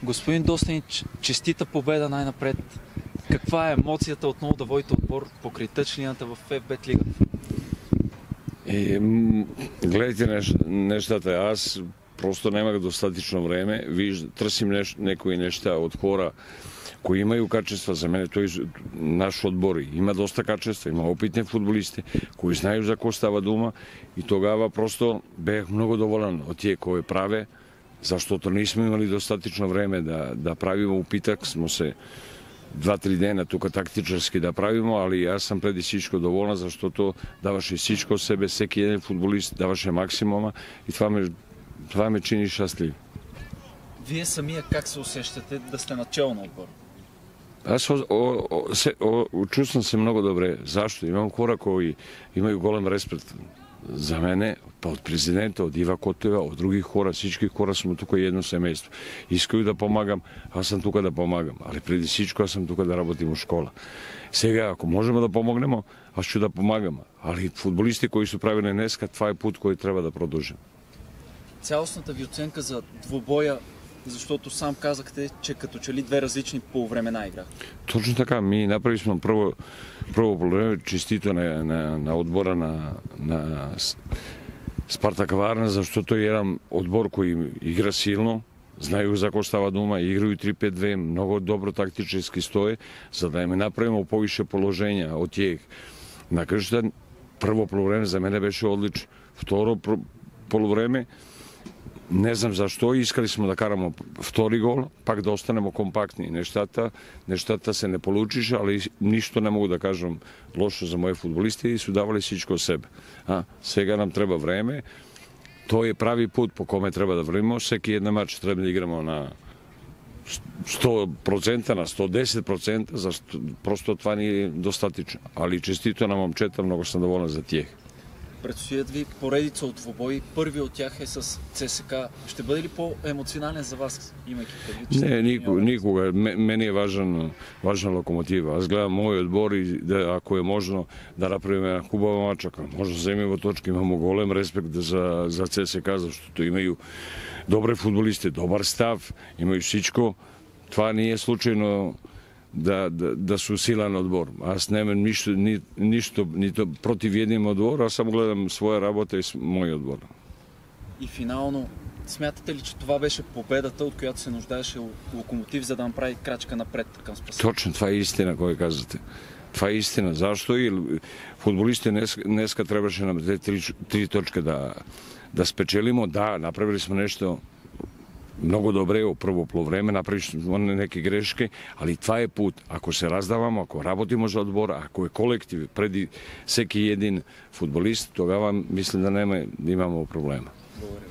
Господин Достенич, честита победа най-напред. Каква е емоцията отново да водите отбор покрай тъчлината в FBet Лига? Гледайте нештата, аз просто немах достатично време, трсим некои нешта од хора кои имају качества. За мене тој наш одбор има доста качества, има опитни фудбалисти кои знаеу за кој става дума и тогава просто бех многу доволен од тие кои праве, заштото не сме имали достатично време да правиме упитак, смо се 2-3 дена тука тактичарски да правиме, али јас сам преди всичко доволен, заштото даваше всичко себе, секи еден фудбалист даваше максимума и това ме чини щастлив. Вие самия как се усещате да сте начело на отбор? Аз чувствам се многу добре. Зашто? Имам хора кои имају голем респект за мене, па од президентот, од Ива Котева, од други хора, всички хора сме тука едно семејство. Искају да помагам, аз сам тука да помагам, али преди всичко аз сам тука да работим у школа. Сега, ако можеме да помогнемо, аз ќе да помагам, али фудбалисти кои су правиле днеска, това е пут кој треба да продолжим. Цялостната ви оценка за двубоя, защото сам казахте, че като че ли две различни полувремена игра. Точно така, ми направивме прво полувреме, честито на одбора на Спартак Варна, заштото е еден одбор кој игра силно, знаеу за кој става дума, играју 3-5-2, многу добро тактички стое, за да им направиме повише положења од тие. На кршта, прво полувреме за мене беше одлично. Второ полувреме, не знам зашто, искали сме да караме втори гол, пак да останемо компактни. Нештата се не получише, али ништо не могу да кажам лошо за мои фудбалисти и су давали всичко себе. Сега нам треба време, тој е прави пут по коме треба да врвиме, секи една мач треба да играмо на 100%, на 110%, просто това ни е достатично. Али честито на момчета, многу сум доволен за тие. Предстоят ви поредица от двубои. Първи от тях е с ЦСКА. Ще бъде ли по-емоционален за вас, имайки предвид? Не, никога. Мене е важна локомотива. Аз гледам мој одбор и ако е можно да направиме хубава мача, може да земеме точки, имамо голем респект за ЦСКА, защото имају добри фудбалисти, добар став, имају всичко. Това не е случайно да су силен одбор. Аз немам ништо нито против еден одбор, аз само гледам своја работа и мој одбор. И финално, смятате ли, че това беше победата, от която се нуждаеше Локомотив, за да направи крачка напред към спасение? Точно, това е истина која кажете. Това е истина. Зашто и фудбалисти днеска требаше на три точки да спечелимо. Да, направили сме нешто многу добре во прво полувреме, направивме неки грешки, али това е пут. Ако се раздаваме, ако работиме за одбор, ако е колектив преди секи един фудбалист, тогава мислам да имамо проблема. Благодаря.